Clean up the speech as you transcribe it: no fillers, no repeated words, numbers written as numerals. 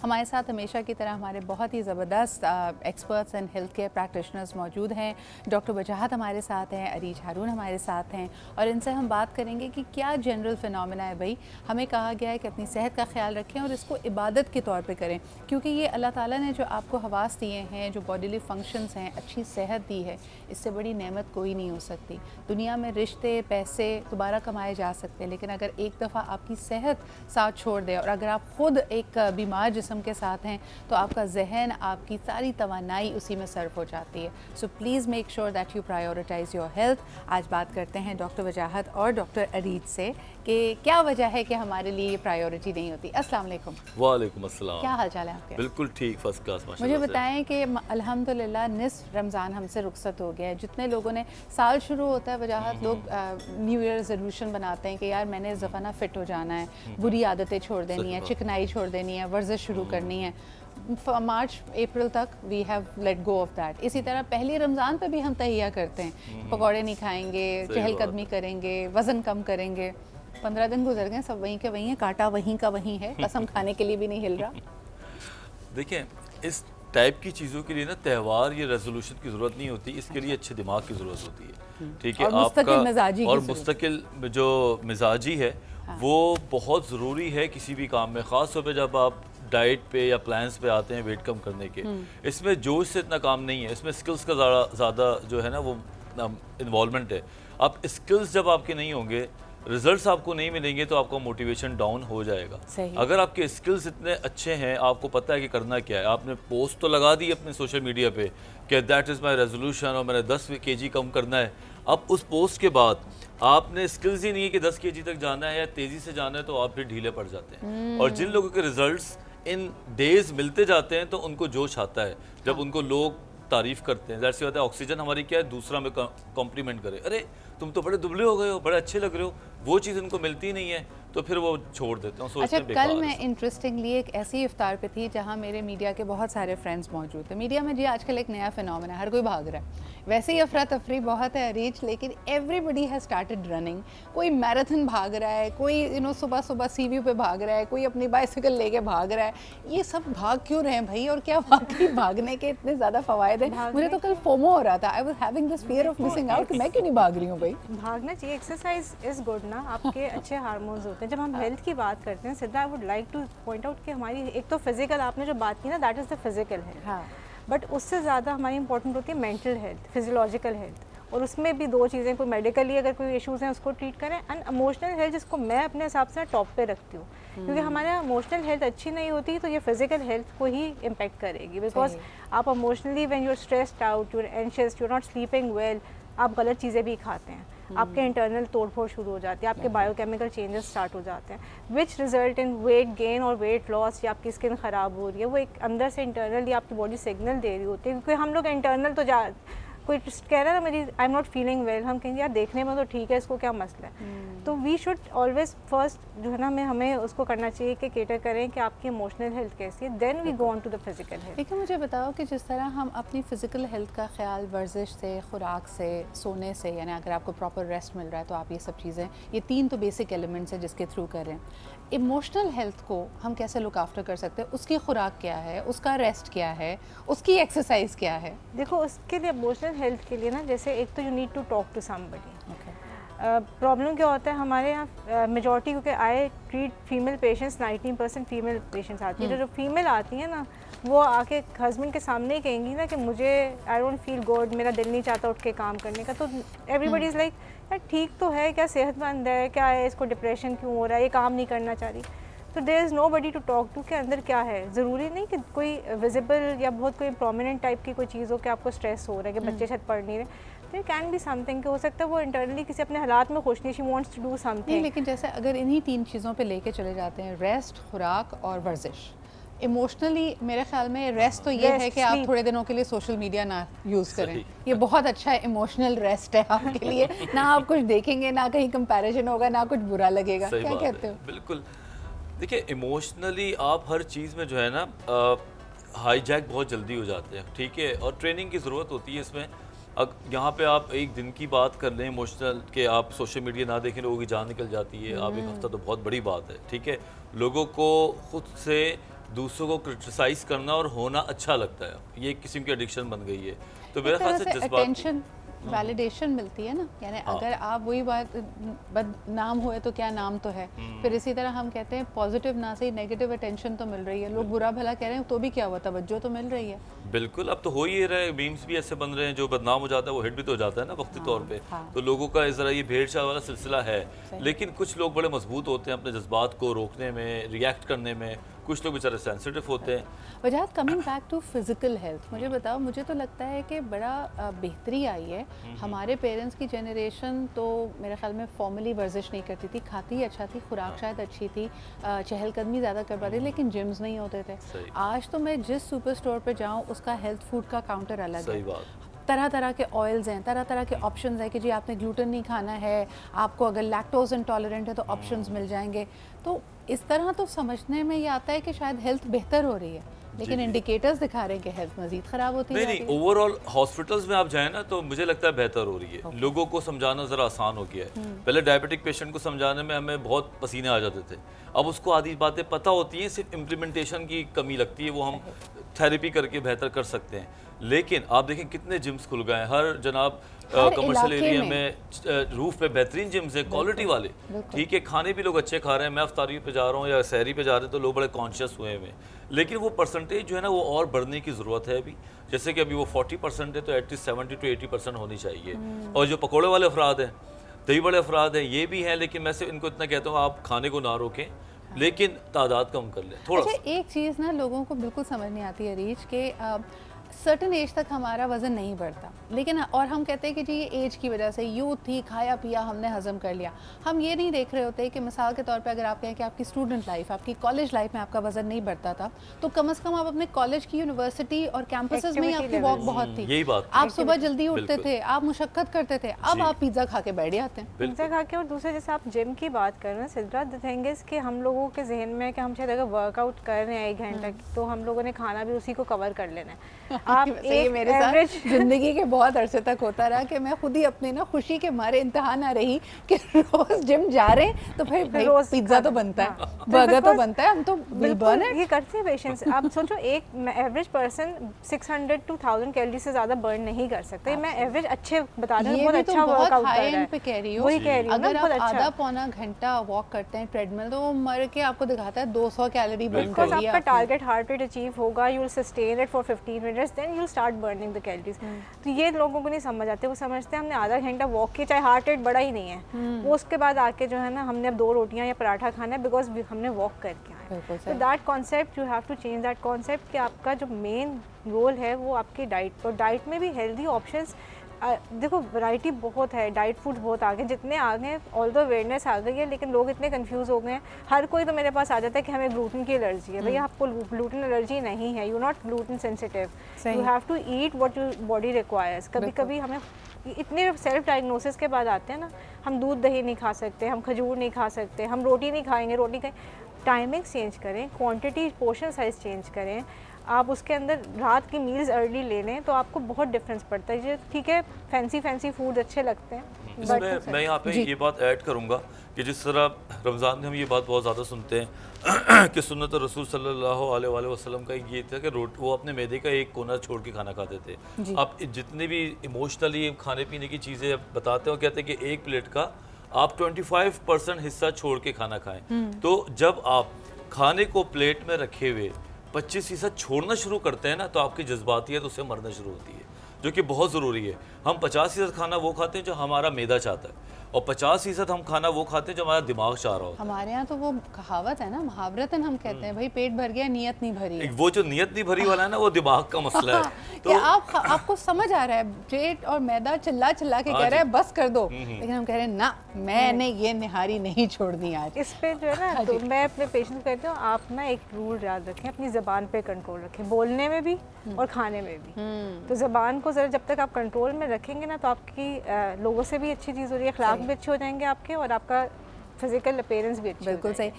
हमारे साथ हमेशा की तरह हमारे बहुत ही ज़बरदस्त experts and health care practitioners मौजूद हैं। डॉक्टर वजाहत हमारे साथ हैं, अरीज हारून हमारे साथ हैं और इनसे हम बात करेंगे कि क्या जनरल फिनोमेना है। भाई हमें कहा गया है कि अपनी सेहत का ख्याल रखें और इसको इबादत के तौर पे करें, क्योंकि ये अल्लाह ताला ने जो आपको हवास दिए हैं, जो बॉडीली फंक्शंस हैं, अच्छी सेहत दी है, इससे बड़ी नेमत कोई नहीं हो सकती। दुनिया में रिश्ते पैसे दोबारा कमाए जा सकते हैं, लेकिन अगर एक दफ़ा आपकी सेहत साथ छोड़ दे और अगर आप ख़ुद एक बीमार जिस्म के साथ हैं तो आपका जहन, आपकी सारी तवानाई उसी में सर्फ हो जाती है। So please make sure that you prioritise your health. आज बात करते हैं डॉक्टर वजाहत और डॉक्टर अरीज से कि क्या वजह है कि हमारे लिए ये प्रायोरिटी नहीं होती। अस्सलाम वालेकुम। वालेकुम अस्सलाम। क्या हाल चाल है आपके? बिल्कुल ठीक, फर्स्ट क्लास माशाल्लाह। मुझे बताएं कि अल्हम्दुलिल्लाह निस्फ रमज़ान हमसे रुखसत हो गया है। जितने लोगों ने साल शुरू होता है वजाहत, लोग न्यू ईयर रेजोल्यूशन बनाते हैं कि यार मैंने इस दफ़ा ना फिट हो जाना है, बुरी आदतें छोड़ देनी है, चिकनाई छोड़ देनी है, वर्जिश शुरू करनी है। मार्च अप्रैल तक we have let go of that. इसी तरह पहली रमज़ान पे भी हम तहिया करते हैं, पकौड़े नहीं खाएंगे, चहलकदमी करेंगे, वज़न कम करेंगे। 15 दिन गुजर गए, सब वहीं के वहीं है, कांटा वहीं का वहीं है, कसम खाने के लिए भी नहीं हिल रहा। देखिए, इस टाइप की चीज़ों के लिए ना त्यौहार या रेजोल्यूशन की ज़रूरत नहीं होती, इसके लिए अच्छे दिमाग की ज़रूरत होती है। ठीक है, आपका और मुस्तकिल जो मिजाजी है वो बहुत ज़रूरी है किसी भी काम में, ख़ास तौर पे जब आप डाइट पे या प्लान्स पे आते हैं वेट कम करने के। इसमें जोश से इतना काम नहीं है, इसमें स्किल्स का ज़्यादा जो है ना वो इन्वॉल्वमेंट है। अब स्किल्स जब आपके नहीं होंगे, रिजल्ट्स आपको नहीं मिलेंगे तो आपका मोटिवेशन डाउन हो जाएगा। अगर आपके स्किल्स इतने अच्छे हैं, आपको पता है कि करना क्या है, आपने पोस्ट तो लगा दी अपने सोशल मीडिया पे कि दैट इज़ माय रेजोल्यूशन और मैंने 10 kg कम करना है। अब उस पोस्ट के बाद आपने स्किल्स ही नहीं है कि 10 kg तक जाना है या तेज़ी से जाना है, तो आप फिर ढीले पड़ जाते हैं। और जिन लोगों के रिजल्ट्स इन डेज मिलते जाते हैं तो उनको जोश आता है जब उनको लोग तारीफ़ करते हैं। ज़ाहिर सी बात है, ऑक्सीजन हमारी क्या है, दूसरा में कॉम्प्लीमेंट करे, अरे तुम तो बड़े दुबले हो गए हो, बड़े अच्छे लग रहे हो, वो चीज़ उनको मिलती नहीं है तो फिर वो छोड़ देते हैं। अच्छा, कल मैं इंटरेस्टिंगली एक ऐसी इफ्तार पे थी जहाँ मेरे मीडिया के बहुत सारे फ्रेंड्स मौजूद थे। मीडिया में जी आजकल एक नया फिनोमेना, हर कोई भाग रहा है। वैसे ही अफरा तफरी बहुत है अरीज, लेकिन एवरीबडी हैज़ स्टार्टेड रनिंग। कोई मैराथन भाग रहा है, कोई सुबह सुबह सीव्यू पे भाग रहा है, कोई अपनी बाइसिकल लेके भाग रहा है। ये सब भाग क्यों रहे हैं भाई, और क्या वाकई भागने के इतने ज़्यादा फ़वायद हैं? मुझे तो कल फोमो हो रहा था, I was having this fear of missing out कि मैं क्यों नहीं भाग रही हूँ। भाई भागना चाहिए, एक्सरसाइज इज़ गुड ना, आपके अच्छे हार्मोन्स होते हैं। जब हम हेल्थ की बात करते हैं सिद्धा, I would like two point out कि हमारी एक तो फिजिकल, आपने जो बात की ना, that is the physical health, but उससे ज़्यादा हमारी इंपॉर्टेंट होती है मेंटल हेल्थ, फिजियोलॉजिकल हेल्थ। और उसमें भी दो चीज़ें, कोई मेडिकली अगर कोई इश्यूज़ हैं उसको ट्रीट करें, एंड इमोशनल हेल्थ जिसको मैं अपने हिसाब से टॉप पे रखती हूँ, क्योंकि हमारा इमोशनल हेल्थ अच्छी नहीं होती तो ये फिजिकल हेल्थ को ही इम्पेक्ट करेगी। बिकॉज आप emotionally when you are stressed out, you are anxious, you are not sleeping well, आप गलत चीज़ें भी खाते हैं, आपके इंटरनल तोड़फोड़ शुरू हो जाती है, आपके बायोकेमिकल चेंजेस स्टार्ट हो जाते हैं which result in weight gain और वेट लॉस, या आपकी स्किन ख़राब हो रही है। वो एक अंदर से इंटरनली आपकी बॉडी सिग्नल दे रही होती है, क्योंकि हम लोग इंटरनल तो कोई कह रहा है ना मेरी I am not feeling well, हम कहेंगे यार देखने में तो ठीक है, इसको क्या मसला है। तो वी शुड ऑलवेज फर्स्ट जो है ना हमें उसको करना चाहिए कि केटर करें कि आपकी इमोशनल हेल्थ कैसी है, then we go on to the physical health. लेकिन मुझे बताओ कि जिस तरह हम अपनी फ़िज़िकल हेल्थ का ख्याल वर्जिश से, खुराक से, सोने से, यानी अगर आपको प्रॉपर रेस्ट मिल रहा है तो आप ये सब चीज़ें, ये 3 तो बेसिक एलिमेंट्स हैं जिसके थ्रू कर रहे हैं। इमोशनल हेल्थ को हम कैसे लुक आफ्टर कर सकते हैं? उसकी खुराक क्या है, उसका रेस्ट क्या है, उसकी एक्सरसाइज क्या है? देखो, उसके लिए इमोशनल हेल्थ के लिए ना, जैसे एक तो you need to talk to somebody. Problem क्या होता है हमारे यहाँ मेजॉरिटी, क्योंकि I treat female patients, 90% female patients आती है। जो फीमेल आती है ना, वो आके हस्बैंड के सामने ही कहेंगी ना कि मुझे आई डोंट फील गुड, मेरा दिल नहीं चाहता उठ के काम करने का। तो एवरीबडी इज़ लाइक यार ठीक तो है, क्या सेहतमंद है, क्या है, इसको डिप्रेशन क्यों हो रहा है, ये काम नहीं करना चाह रही। तो there is nobody to talk to के अंदर क्या है। ज़रूरी नहीं कि कोई विजिबल या बहुत कोई प्रोमिनेंट टाइप की कोई चीज़ हो कि आपको स्ट्रेस हो रहा है कि बच्चे शायद पढ़ नहीं रहे। तो कैन बी समथिंग, हो सकता है वो इंटरनली किसी अपने हालात में खुश नहीं, she wants to do something. लेकिन जैसे अगर इन्हीं 3 चीज़ों पे लेके चले जाते हैं, रेस्ट, खुराक और वर्जिश, इमोशनली मेरे ख्याल में रेस्ट तो ये है कि आप थोड़े दिनों के लिए सोशल मीडिया ना यूज़ करें। ये बहुत अच्छा इमोशनल रेस्ट है आपके लिए। ना आप कुछ देखेंगे, ना कहीं कंपैरिजन होगा, ना कुछ बुरा लगेगा। क्या कहते हो? बिल्कुल। देखिए, इमोशनली आप हर चीज़ में जो है ना हाईजैक बहुत जल्दी हो जाते हैं, ठीक है, और ट्रेनिंग की ज़रूरत होती है इसमें। यहाँ पे आप एक दिन की बात कर लें इमोशनल के, आप सोशल मीडिया ना देखें, लोगों की जान निकल जाती है। आप एक हफ्ता तो बहुत बड़ी बात है, ठीक है। लोगों को खुद से दूसरों को क्रिटिसाइज करना और होना अच्छा लगता है, ये एक किस्म की एडिक्शन बन गई है। तो मेरे ख्याल से जज्बात वैलिडेशन मिलती है ना, यानी अगर आप वही बात बदनाम हुए तो क्या नाम तो है, फिर इसी तरह हम कहते हैं पॉजिटिव ना सही नेगेटिव अटेंशन तो मिल रही है, लोग बुरा भला कह रहे हैं तो भी क्या हुआ, तवज्जो तो मिल रही है। बिल्कुल, अब तो हो ही रहा है, मीम्स भी ऐसे बन रहे हैं जो बदनाम हो जाता है वो हिट भी तो हो जाता है ना वक्ती तौर पे। तो लोगों का इस तरह ये भेड़ चाल वाला सिलसिला है, लेकिन कुछ लोग बड़े मजबूत होते हैं अपने जज्बात को रोकने में, रिएक्ट करने में, कुछ लोग बेचारे सेंसिटिव होते हैं। Wajahat, coming back to physical health, मुझे बताओ, मुझे तो लगता है कि बड़ा बेहतरी आई है। हमारे पेरेंट्स की जनरेशन तो मेरे ख्याल में फॉर्मली वर्जिश नहीं करती थी, खाती अच्छा थी, खुराक शायद अच्छी थी, चहलकदमी ज़्यादा कर पाती, लेकिन जिम्स नहीं होते थे। आज तो मैं जिस सुपर स्टोर पर जाऊँ उसका हेल्थ फूड का काउंटर अलग है, तरह तरह के ऑयल्स हैं, तरह तरह के ऑप्शंस हैं कि जी आपने ग्लूटेन नहीं खाना है, आपको अगर लैक्टोज इंटॉलरेंट है तो ऑप्शंस मिल जाएंगे। तो इस तरह तो समझने में ये आता है कि शायद हेल्थ बेहतर हो रही है, लेकिन इंडिकेटर्स दिखा रहे हैं कि हेल्थ मजीद खराब होती है। नहीं, ओवरऑल हॉस्पिटल्स में आप जाए ना तो मुझे लगता है बेहतर हो रही है। लोगों को समझाना ज़रा आसान हो गया है। पहले डायबिटिक पेशेंट को समझाने में हमें बहुत पसीने आ जाते थे, अब उसको आधी बातें पता होती हैं, सिर्फ इम्प्लीमेंटेशन की कमी लगती है, वो हम थेरेपी करके बेहतर कर सकते हैं। लेकिन आप देखें कितने जिम्स खुल गए हैं हर जनाब कमर्शियल एरिया में रूफ पे बेहतरीन जिम्स है, क्वालिटी वाले, ठीक है, खाने भी लोग अच्छे खा रहे हैं। मैं अफ्तारी पे जा रहा हूँ या सहरी पे जा रहे हैं तो लोग बड़े कॉन्शियस हुए हैं, लेकिन वो परसेंटेज जो है ना वो और बढ़ने की ज़रूरत है अभी। जैसे कि अभी वो 40% है तो एटलीस्ट 70 to 80% होनी चाहिए। और जो पकौड़े वाले अफराद हैं, दही बड़े अफराद हैं, ये भी हैं, लेकिन मैं सिर्फ इनको इतना कहता हूँ आप खाने को ना रोकें, लेकिन तादाद कम कर लें थोड़ा। अच्छा, एक चीज़ ना लोगों को बिल्कुल समझ नहीं आती है रीच के सर्टन एज तक हमारा वज़न नहीं बढ़ता, लेकिन और हम कहते हैं कि जी ये एज की वजह से, यूथ थी, खाया पिया हमने हज़म कर लिया। हम ये नहीं देख रहे होते कि मिसाल के तौर पे अगर आप कहें कि आपकी स्टूडेंट लाइफ, आपकी कॉलेज लाइफ में आपका वज़न नहीं बढ़ता था, तो कम से कम आप अपने कॉलेज की, यूनिवर्सिटी और कैंपसेस में ही आपकी वॉक बहुत थी, यही बात, आप सुबह जल्दी उठते थे, आप मुशक्कत करते थे, अब आप पिज़्ज़ा खा के बैठ जाते हैं। पिज़्ज़ा खा के। और दूसरे जैसे आप जिम की बात कर रहे हैं सिद्रा, द थिंग इज़ कि हम लोगों के जहन में कि हम शायद अगर वर्कआउट कर रहे हैं 1 घंटा तो हम लोगों ने खाना भी उसी को कवर कर लेना है। आप मेरे साथ जिंदगी के बहुत अरसे तक होता रहा कि मैं खुद ही अपने ना खुशी के मारे इंतहा ना रही कि रोज जिम जा रहे हैं तो भाई रोज पिज्जा तो बनता है, बर्गर तो बनता है, हम तो बिल्कुल ये करते हैं पेशेंट्स। आप सोचो एक एवरेज पर्सन 600 to 1000 कैलोरी से ज्यादा बर्न नहीं कर सकते। मैं एवरेज अच्छे बता रही हूँ, बहुत अच्छा वर्कआउट कर रहा है, पे कह रही हूँ, वही कह रही हूँ। अगर आप आधा पौना घंटा वॉक करते हैं ट्रेडमिल तो वो मर के आपको दिखाता है 200 कैलोरी बर्न कर लिया। आपका टारगेट हार्ट रेट अचीव होगा, you will sustain it for 15 minutes, then you will start burning the calories. तो ये लोगों को नहीं समझ आते, वो समझते हैं हमने आधा घंटा वॉक किया चाहे हार्ट रेट बड़ा ही नहीं है, वो उसके बाद आके जो है ना हमने अब 2 रोटियां या पराठा खाना है बिकॉज हमने वॉक करके आए। तो that concept you have to change that concept कि आपका जो मेन रोल है वो आपकी डाइट, और डाइट में भी हेल्दी ऑप्शंस देखो वैरायटी बहुत है, डाइट फूड्स बहुत आ गए, जितने आ गए ऑल्दो अवेयरनेस आ गई है, लेकिन लोग इतने कंफ्यूज हो गए हैं। हर कोई तो मेरे पास आ जाता है कि हमें ग्लूटेन की एलर्जी है। भैया आपको ग्लूटेन एलर्जी नहीं है, you not gluten sensitive, you have to eat what your body requires. कभी कभी हमें इतने सेल्फ डायग्नोसिस के बाद आते हैं ना, हम दूध दही नहीं खा सकते, हम खजूर नहीं खा सकते, हम रोटी नहीं खाएंगे, रोटी खाएं। टाइमिंग चेंज करें, क्वांटिटी पोर्शन साइज चेंज करें, आप उसके अंदर रात की मील्स अर्ली ले लें तो आपको बहुत डिफरेंस पड़ता है। ठीक है, फैंसी फूड अच्छे लगते हैं। इसमें मैं यहाँ पे ये बात ऐड करूँगा कि जिस तरह रमज़ान में हम ये बात बहुत ज़्यादा सुनते हैं कि सुन्नत रसूल सल्लल्लाहु अलैहि वसल्लम का ये था कि वो अपने मैदे का एक कोना छोड़ के खाना खाते थे। आप जितने भी इमोशनली खाने पीने की चीज़ें बताते हो, कहते हैं कि एक प्लेट का आप 25% हिस्सा छोड़ के खाना खाएं। तो जब आप खाने को प्लेट में रखे हुए 25% छोड़ना शुरू करते हैं ना तो आपकी जज्बातियत उससे मरना शुरू होती है, जो कि बहुत ज़रूरी है। हम 50% खाना वो खाते हैं जो हमारा मैदा चाहता है, और 50% हम खाना वो खाते हैं जो हमारा दिमाग चाह रहा होता है। हमारे यहाँ तो वो कहावत है ना, मुहावरतन हम कहते हैं भाई पेट भर गया नियत नहीं भरी है। वो जो नियत नहीं भरी वाला है ना वो दिमाग का मसला है। तो आपको समझ आ रहा है पेट और मैदा चिल्ला चिल्ला के कह रहा है बस कर दो, लेकिन हम कह रहे हैं ना मैंने ये निहारी नहीं छोड़नी आज। इस पे जो है ना तो मैं अपने पेशेंट को कहती हूँ आप ना एक रूल याद रखें, अपनी ज़बान पे कंट्रोल रखें, बोलने में भी और खाने में भी। तो ज़बान को ज़रा जब तक आप कंट्रोल में रखेंगे ना तो आपकी लोगों से भी अच्छी चीज़ हो रही है, अखलाक भी अच्छे हो जाएंगे आपके, और आपका फिजिकल अपीयरेंस भी अच्छी। बिल्कुल सही।